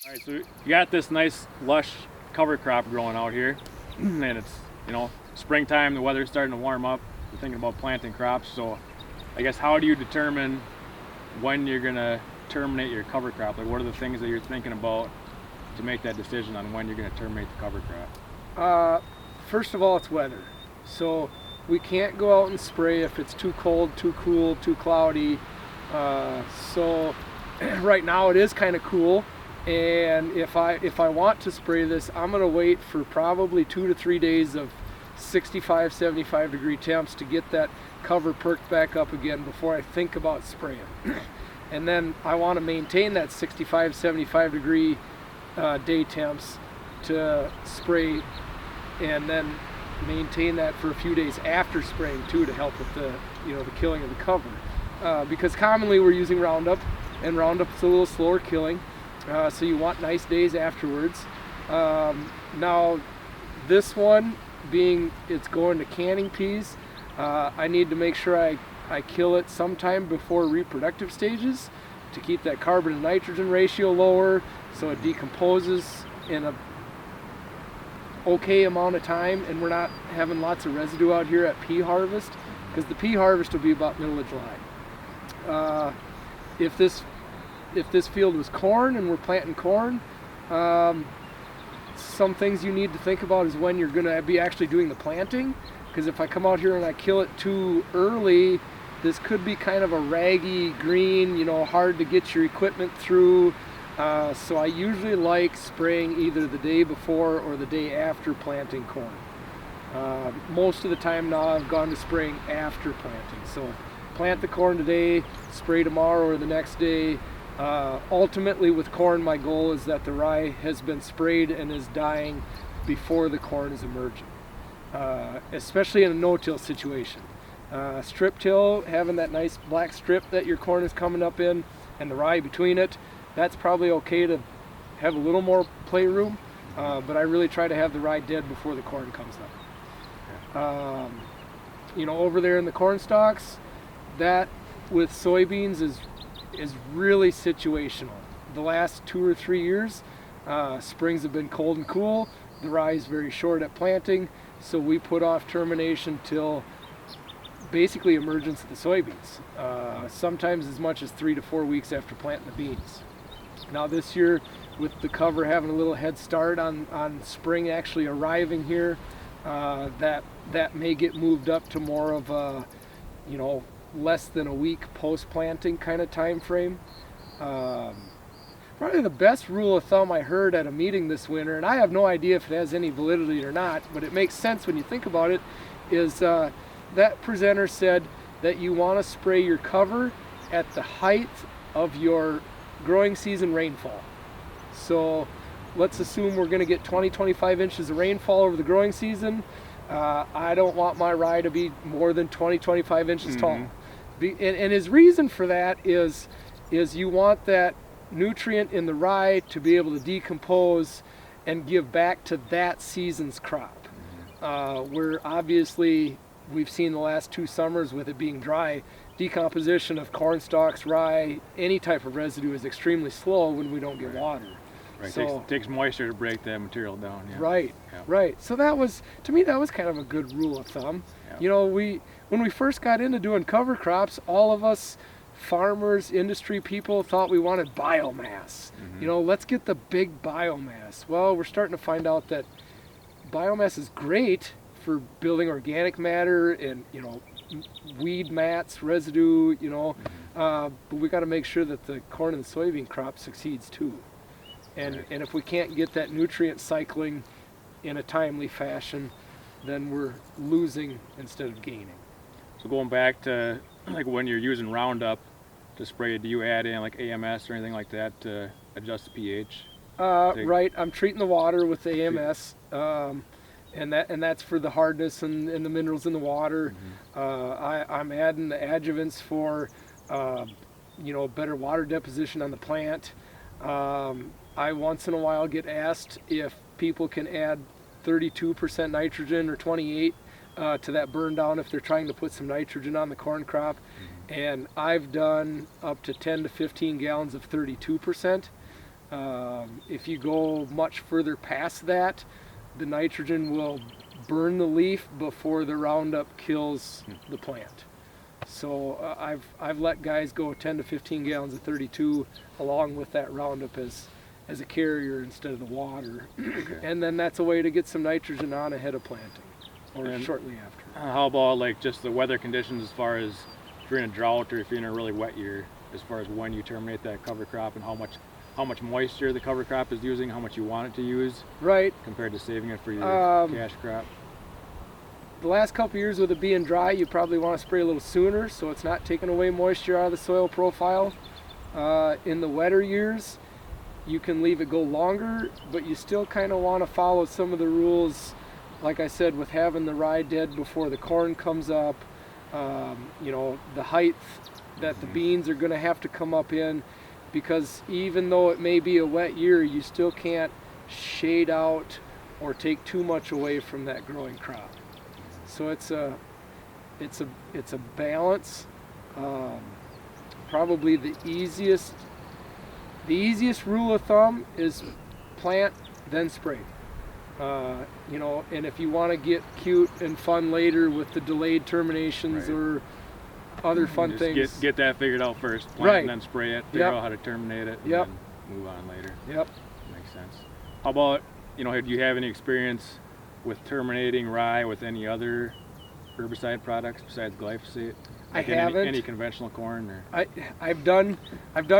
All right, so you got this nice lush cover crop growing out here, and it's, springtime, the weather's starting to warm up. You're thinking about planting crops, so I guess how do you determine when you're gonna terminate your cover crop? Like, what are the things that you're thinking about to make that decision on when you're gonna terminate the cover crop? First of all, it's weather. So we can't go out and spray if it's too cold, too cool, too cloudy. So right now it is kind of cool. And if I want to spray this, I'm going to wait for probably 2 to 3 days of 65, 75 degree temps to get that cover perked back up again before I think about spraying. And then I want to maintain that 65, 75 degree day temps to spray, and then maintain that for a few days after spraying too, to help with the killing of the cover. Because commonly we're using Roundup, and Roundup's a little slower killing. So you want nice days afterwards. Now this one, being it's going to canning peas, I need to make sure I kill it sometime before reproductive stages to keep that carbon to nitrogen ratio lower, so it decomposes in a okay amount of time, and we're not having lots of residue out here at pea harvest, because the pea harvest will be about middle of July. If this field was corn and we're planting corn, some things you need to think about is when you're going to be actually doing the planting, because if I come out here and I kill it too early, this could be kind of a raggy green, hard to get your equipment through. So I usually like spraying either the day before or the day after planting corn. Most of the time now I've gone to spraying after planting. So plant the corn today, spray tomorrow or the next day. Ultimately with corn, my goal is that the rye has been sprayed and is dying before the corn is emerging, especially in a no-till situation. Strip till, having that nice black strip that your corn is coming up in and the rye between it, that's probably okay to have a little more play room, but I really try to have the rye dead before the corn comes up. Over there in the corn stalks, that with soybeans is really situational. The last 2 or 3 years, springs have been cold and cool. The rye is very short at planting, so we put off termination till basically emergence of the soybeans. Sometimes as much as 3 to 4 weeks after planting the beans. Now this year, with the cover having a little head start on spring actually arriving here, that may get moved up to more of a, less than a week post-planting kind of time frame. Probably the best rule of thumb I heard at a meeting this winter, and I have no idea if it has any validity or not, but it makes sense when you think about it, is that presenter said that you want to spray your cover at the height of your growing season rainfall. So let's assume we're going to get 20-25 inches of rainfall over the growing season. I don't want my rye to be more than 20-25 inches tall. And his reason for that is you want that nutrient in the rye to be able to decompose and give back to that season's crop. Where obviously we've seen the last 2 summers with it being dry, decomposition of corn stalks, rye, any type of residue is extremely slow when we don't get water. Right, so, takes moisture to break that material down. Yeah. Right, yeah. Right. So to me, that was kind of a good rule of thumb. Yeah. When we first got into doing cover crops, all of us farmers, industry people thought we wanted biomass. Let's get the big biomass. Well, we're starting to find out that biomass is great for building organic matter and, weed mats, residue, but we got to make sure that the corn and the soybean crop succeeds too. And if we can't get that nutrient cycling in a timely fashion, then we're losing instead of gaining. So going back to like when you're using Roundup to spray, do you add in like AMS or anything like that to adjust the pH? Right, I'm treating the water with the AMS, and that's for the hardness and the minerals in the water. I'm adding the adjuvants for better water deposition on the plant. I once in a while get asked if people can add 32% nitrogen or 28 to that burn down if they're trying to put some nitrogen on the corn crop. And I've done up to 10 to 15 gallons of 32%. If you go much further past that, the nitrogen will burn the leaf before the Roundup kills the plant. So I've let guys go 10 to 15 gallons of 32 along with that Roundup as a carrier instead of the water. Okay. And then that's a way to get some nitrogen on ahead of planting or And shortly after. How about like just the weather conditions as far as if you're in a drought or if you're in a really wet year, as far as when you terminate that cover crop and how much moisture the cover crop is using, how much you want it to use, Right. compared to saving it for your cash crop? The last couple years with it being dry, you probably want to spray a little sooner so it's not taking away moisture out of the soil profile. In the wetter years, you can leave it go longer, but you still kind of want to follow some of the rules, like I said, with having the rye dead before the corn comes up, the height that the beans are going to have to come up in, because even though it may be a wet year, you still can't shade out or take too much away from that growing crop. So it's a balance. Probably the easiest rule of thumb is plant then spray. And if you want to get cute and fun later with the delayed terminations, right, or other fun just things, get that figured out first, plant, right, and then spray it, figure out how to terminate it, and yep, then move on later. Yep. Makes sense. How about, do you have any experience with terminating rye with any other herbicide products besides glyphosate? Like I haven't. Any conventional corn? Or? I've done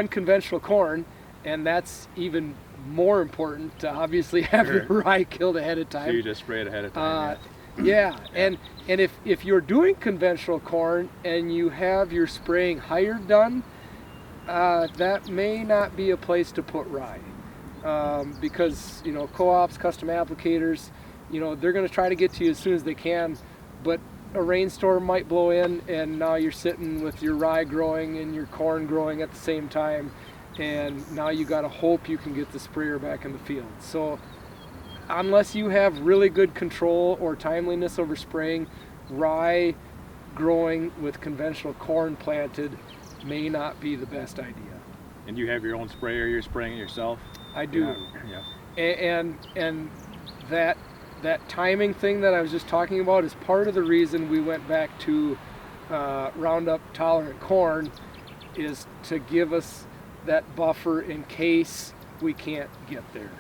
conventional corn, and that's even more important to obviously have your rye killed ahead of time. So you just spray it ahead of time. Yeah. And if you're doing conventional corn and you have your spraying hired done, that may not be a place to put rye, because co-ops, custom applicators, they're going to try to get to you as soon as they can, but a rainstorm might blow in and now you're sitting with your rye growing and your corn growing at the same time, and now you got to hope you can get the sprayer back in the field. So unless you have really good control or timeliness over spraying, rye growing with conventional corn planted may not be the best idea. And you have your own sprayer, you're spraying it yourself? I do. Yeah. And that timing thing that I was just talking about is part of the reason we went back to Roundup tolerant corn, is to give us that buffer in case we can't get there.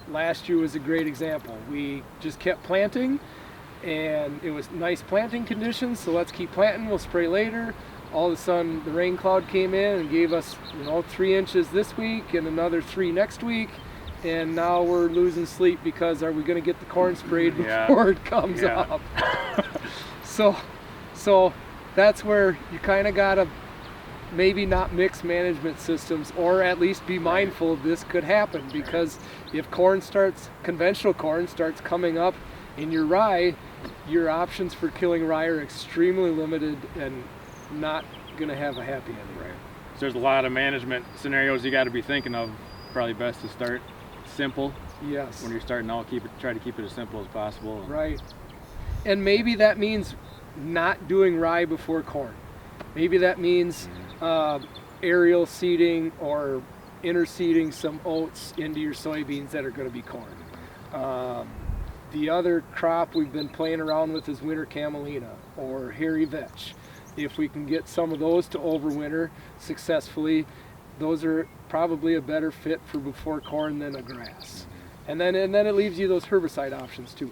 Last year was a great example. We just kept planting and it was nice planting conditions, so let's keep planting, we'll spray later. All of a sudden the rain cloud came in and gave us 3 inches this week and another 3 next week, and now we're losing sleep because are we going to get the corn sprayed before it comes up? So that's where you kind of got to maybe not mix management systems, or at least be mindful this could happen, because if conventional corn starts coming up in your rye, your options for killing rye are extremely limited and not going to have a happy ending. Right. So there's a lot of management scenarios you got to be thinking of. Probably best to start simple. Yes. When you're starting out, try to keep it as simple as possible. Right. And maybe that means not doing rye before corn. Maybe that means aerial seeding or interseeding some oats into your soybeans that are going to be corn. The other crop we've been playing around with is winter camelina or hairy vetch. If we can get some of those to overwinter successfully, those are probably a better fit for before corn than a grass. And then it leaves you those herbicide options too.